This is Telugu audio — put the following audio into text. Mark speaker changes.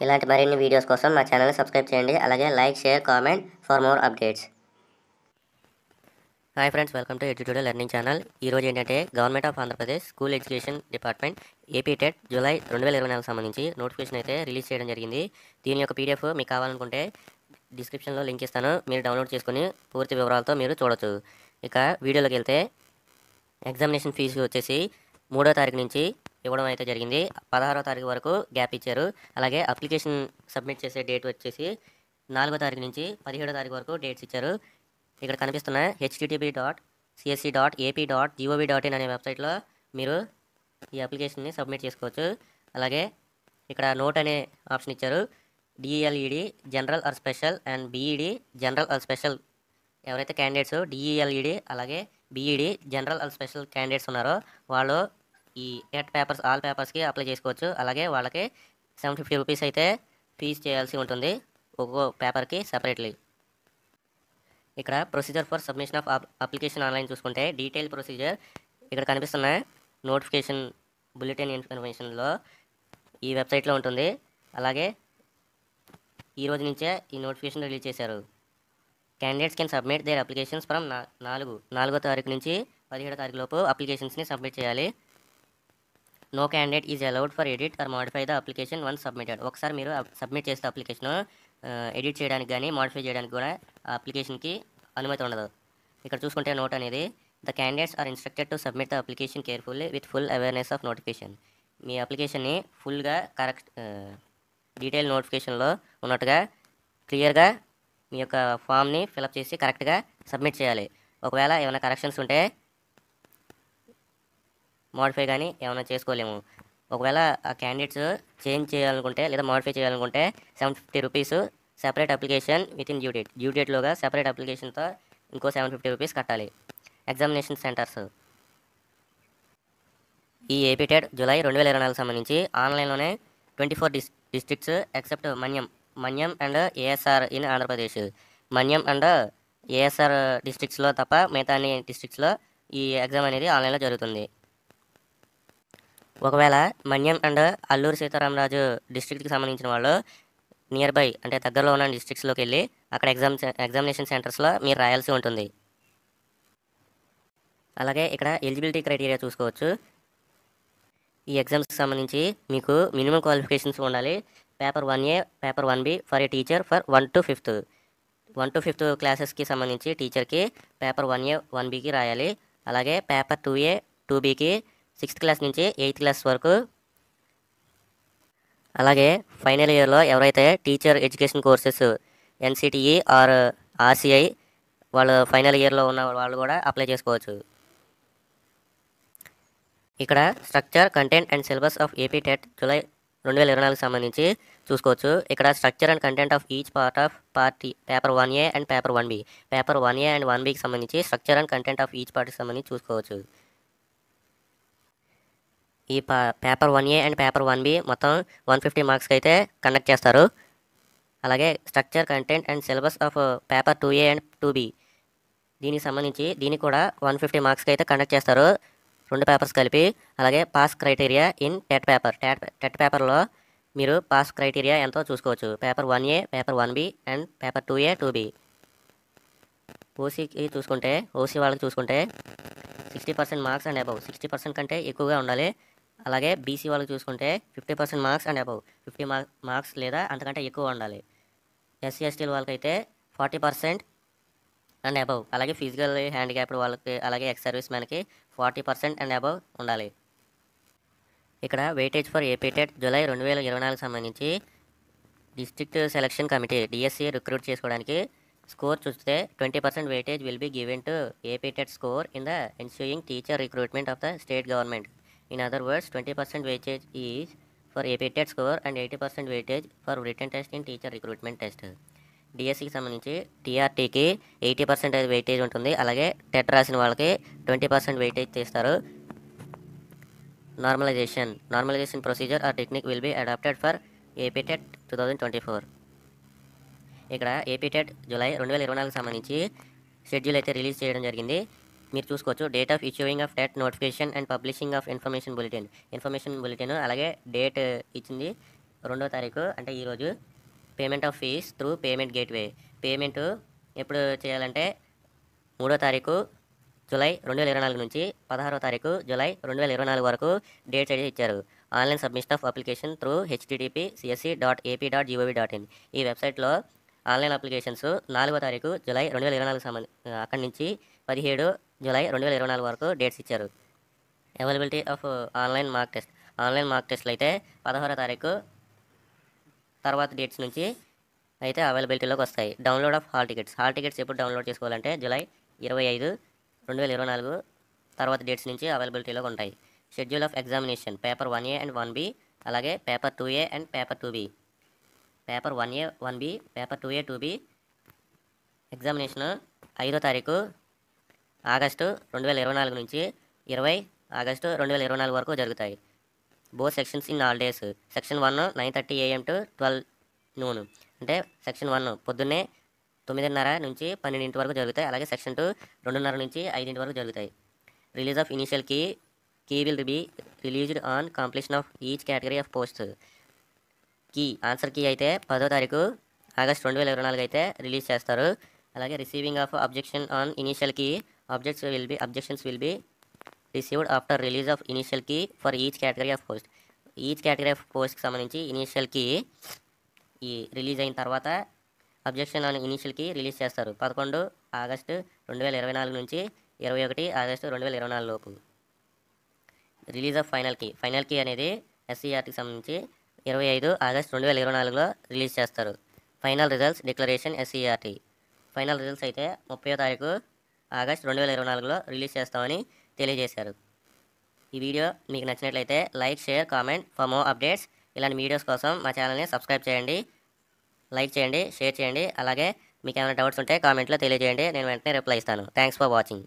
Speaker 1: ఇలాంటి మరిన్ని వీడియోస్ కోసం మా ఛానల్ని సబ్స్క్రైబ్ చేయండి. అలాగే like, share, comment for more updates. Hi friends, welcome to edutorial learning channel. ఈరోజు ఏంటంటే government of Andhra Pradesh school education department AP TET July 2024 సంబంధించి నోటిఫికేషన్ అయితే రిలీజ్ చేయడం జరిగింది. దీని యొక్క పీడిఎఫ్ మీకు కావాలనుకుంటే డిస్క్రిప్షన్లో లింక్ ఇస్తాను, మీరు డౌన్లోడ్ చేసుకుని పూర్తి వివరాలతో మీరు చూడొచ్చు. ఇక వీడియోలోకి వెళ్తే ఎగ్జామినేషన్ ఫీజు వచ్చేసి 3వ తారీఖు నుంచి ఇవ్వడం అయితే జరిగింది. 16వ తారీఖు వరకు గ్యాప్ ఇచ్చారు. అలాగే అప్లికేషన్ సబ్మిట్ చేసే డేట్ వచ్చేసి 4వ తారీఖు నుంచి 17వ తారీఖు వరకు డేట్స్ ఇచ్చారు. ఇక్కడ కనిపిస్తున్న http.csc.ap.gov.in అనే వెబ్సైట్లో మీరు ఈ అప్లికేషన్ని సబ్మిట్ చేసుకోవచ్చు. అలాగే ఇక్కడ నోట్ అనే ఆప్షన్ ఇచ్చారు. DElEd general or special and BEd general or special ఎవరైతే క్యాండిడేట్స్ డిఈఎల్ఈడి అలాగే BEd general or special candidates ఉన్నారో వాళ్ళు ఈ టెట్ పేపర్స్ ఆల్ పేపర్స్కి అప్లై చేసుకోవచ్చు. అలాగే వాళ్ళకి 750 రూపీస్ అయితే ఫీజు చేయాల్సి ఉంటుంది ఒక్కో పేపర్కి సపరేట్లీ. ఇక్కడ procedure for submission of application online చూసుకుంటే డీటెయిల్ ప్రొసీజర్ ఇక్కడ కనిపిస్తున్న నోటిఫికేషన్ బులెటిన్ ఇన్ఫర్మేషన్లో ఈ వెబ్సైట్లో ఉంటుంది. అలాగే ఈరోజు నుంచే ఈ నోటిఫికేషన్ రిలీజ్ చేశారు. Candidates can submit their applications from 4వ తారీఖు నుంచి 17వ తారీఖు లోపు అప్లికేషన్స్ని సబ్మిట్ చేయాలి. No candidate is allowed for edit or modify the application once submitted. ఒకసారి మీరు సబ్మిట్ చేస్తే అప్లికేషన్ ఎడిట్ చేయడానికి కానీ మాడిఫై చేయడానికి కూడా ఆ అప్లికేషన్కి అనుమతి ఉండదు. ఇక్కడ చూసుకుంటే నోట్ అనేది the candidates are instructed to submit the application carefully with full awareness of notification. మీ అప్లికేషన్ని ఫుల్గా కరెక్ట్ డీటెయిల్ నోటిఫికేషన్లో ఉన్నట్టుగా క్లియర్గా మీ యొక్క ఫామ్ని ఫిలప్ చేసి కరెక్ట్గా సబ్మిట్ చేయాలి. ఒకవేళ ఏమైనా కరెక్షన్స్ ఉంటే మోడిఫై కానీ ఏమైనా చేసుకోలేము. ఒకవేళ ఆ క్యాండిడేట్స్ చేంజ్ చేయాలనుకుంటే లేదా మోడిఫై చేయాలనుకుంటే 750 rupees separate application within due డేట్లోగా సెపరేట్ అప్లికేషన్తో ఇంకో 750 రూపీస్ కట్టాలి. ఎగ్జామినేషన్ సెంటర్స్ ఈ ఏపీ టెట్ జూలై 2024 సంబంధించి ఆన్లైన్లోనే 24 districts except Manyam and ASR in Andhra Pradesh. Manyam and ASR డిస్ట్రిక్ట్స్లో తప్ప మిగతా అన్ని డిస్ట్రిక్ట్స్లో ఈ ఎగ్జామ్ అనేది ఆన్లైన్లో జరుగుతుంది. ఒకవేళ మన్యం అండ్ అల్లూరు సీతారామరాజు డిస్ట్రిక్ట్కి సంబంధించిన వాళ్ళు నియర్ బై అంటే దగ్గరలో ఉన్న డిస్ట్రిక్ట్స్లోకి వెళ్ళి అక్కడ ఎగ్జామినేషన్ సెంటర్స్లో మీరు రాయాల్సి ఉంటుంది. అలాగే ఇక్కడ ఎలిజిబిలిటీ క్రైటీరియా చూసుకోవచ్చు. ఈ ఎగ్జామ్స్కి సంబంధించి మీకు మినిమం క్వాలిఫికేషన్స్ ఉండాలి. Paper 1A paper 1B for a teacher for 1 to 5th క్లాసెస్కి సంబంధించి టీచర్కి పేపర్ 1A 1Bకి రాయాలి. అలాగే పేపర్ 2A 2Bకి 6th క్లాస్ నుంచి 8th క్లాస్ వరకు. అలాగే ఫైనల్ ఇయర్లో ఎవరైతే teacher education courses NCTE or RCI వాళ్ళు ఫైనల్ ఇయర్లో ఉన్న వాళ్ళు కూడా అప్లై చేసుకోవచ్చు. ఇక్కడ structure, content and syllabus of AP TET July 2024 సంబంధించి చూసుకోవచ్చు. ఇక్కడ structure and content of each party paper 1A and paper 1B. Paper 1A and 1Bకి సంబంధించి structure and content of each పార్టీకి సంబంధించి చూసుకోవచ్చు. ఈ paper 1A and paper 1B మొత్తం 150 మార్క్స్కి అయితే కండక్ట్ చేస్తారు. అలాగే structure, content and syllabus of paper 2A and 2B దీనికి సంబంధించి దీనికి కూడా 150 మార్క్స్కి అయితే కండక్ట్ చేస్తారు, 2 పేపర్స్ కలిపి. అలాగే పాస్ క్రైటీరియా ఇన్ టెట్ పేపర్లో మీరు పాస్ క్రైటీరియా ఎంతో చూసుకోవచ్చు. Paper 1A paper 1B and paper 2A 2B. OC వాళ్ళకి చూసుకుంటే 60% మార్క్స్ అండ్ అబవ్ 60% కంటే ఎక్కువగా ఉండాలి. అలాగే బీసీ వాళ్ళకి చూసుకుంటే 50% మార్క్స్ అండ్ అబవ్ 50 మార్క్స్ లేదా అంతకంటే ఎక్కువ ఉండాలి. SC/ST వాళ్ళకైతే 40% అండ్ అబవ్. అలాగే ఫిజికల్ హ్యాండిక్యాప్డ్ వాళ్ళకి అలాగే ఎక్స్ సర్వీస్ మ్యాన్కి 40% అండ్ అబవ్ ఉండాలి. ఇక్కడ weightage for AP TET July 2024 సంబంధించి district selection committee DSC recruit చేసుకోవడానికి స్కోర్ చూస్తే 20% weightage will be given to AP TET score in the ensuing teacher recruitment of the state government. In other words, 20% weightage is for AP TET score and 80% weightage for written test in teacher recruitment test. DSCకి సంబంధించి TRTకి 80% వెయిటేజ్ ఉంటుంది. అలాగే టెట్ రాసిన వాళ్ళకి 20% వెయిటేజ్ తీస్తారు. Normalization procedure or technique will be adapted for AP TET 2024. ఇక్కడ ఏపీ టెట్ జూలై 2024 సంబంధించి షెడ్యూల్ అయితే రిలీజ్ చేయడం జరిగింది. మీరు చూసుకోవచ్చు. Date of issuing of TET notification and publishing of information bulletin అలాగే డేట్ ఇచ్చింది. 2వ తారీఖు అంటే ఈరోజు payment of fees through payment gateway. Payment ఎప్పుడు చేయాలంటే 3వ తారీఖు జూలై 2024 నుంచి 16వ తారీఖు జూలై 2024 వరకు డేట్స్ అయితే ఇచ్చారు. Online submission of application through http://csc.ap.gov.in. ఈ వెబ్సైట్లో ఆన్లైన్ అప్లికేషన్స్ 4వ తారీఖు జూలై 2024 అక్కడి నుంచి 17 జూలై 2024 వరకు డేట్స్ ఇచ్చారు. Availability of online mark test. Online mark టెస్ట్లు అయితే 16వ తారీఖు తర్వాత డేట్స్ నుంచి అయితే అవైలబిలిటీలోకి వస్తాయి. Download of hall tickets. Hall tickets ఎప్పుడు డౌన్లోడ్ చేసుకోవాలంటే జూలై 25, 2024 తర్వాత డేట్స్ నుంచి అవైలబిలిటీలోకి ఉంటాయి. Schedule of examination paper 1A and 1B, అలాగే paper 2A and paper 2B. Paper 1A 1B, paper 2A 2B examination 5వ తారీఖు ఆగస్టు 2024 నుంచి 20 ఆగస్టు 2024 వరకు జరుగుతాయి. Both sections in all days. Section 1 9:30 AM to 12 noon, అంటే సెక్షన్ 1 పొద్దున్నే 9:30 నుంచి 12 వరకు జరుగుతాయి. అలాగే సెక్షన్ 2 2:30 నుంచి 5 వరకు జరుగుతాయి. Release of initial key will be released on completion of each category of post. Key answer key అయితే 10వ తారీఖు ఆగస్ట్ 2024 అయితే రిలీజ్ చేస్తారు. అలాగే receiving of objection on initial key. Objections will be received after release of initial key for each category of post. Each category of పోస్ట్కి సంబంధించి ఇనిషియల్ కీ ఈ రిలీజ్ అయిన తర్వాత objection on initial key release చేస్తారు 11 ఆగస్టు 2024 నుంచి 21 ఆగస్టు 2024 లోపు. Release of final key. Final key అనేది SCERTకి సంబంధించి 25 ఆగస్టు 2024లో రిలీజ్ చేస్తారు. Final results declaration SCERT. Final results అయితే 30వ తారీఖు ఆగస్టు 2024లో రిలీజ్ చేస్తామని తెలియజేశారు. ఈ వీడియో మీకు నచ్చినట్లయితే like, share, comment for more updates. ఇలాంటి వీడియోస్ కోసం మా ఛానల్ని సబ్స్క్రైబ్ చేయండి, లైక్ చేయండి, షేర్ చేయండి. అలాగే మీకు ఏమైనా డౌట్స్ ఉంటే కామెంట్లో తెలియజేయండి, నేను వెంటనే రిప్లై ఇస్తాను. Thanks for watching.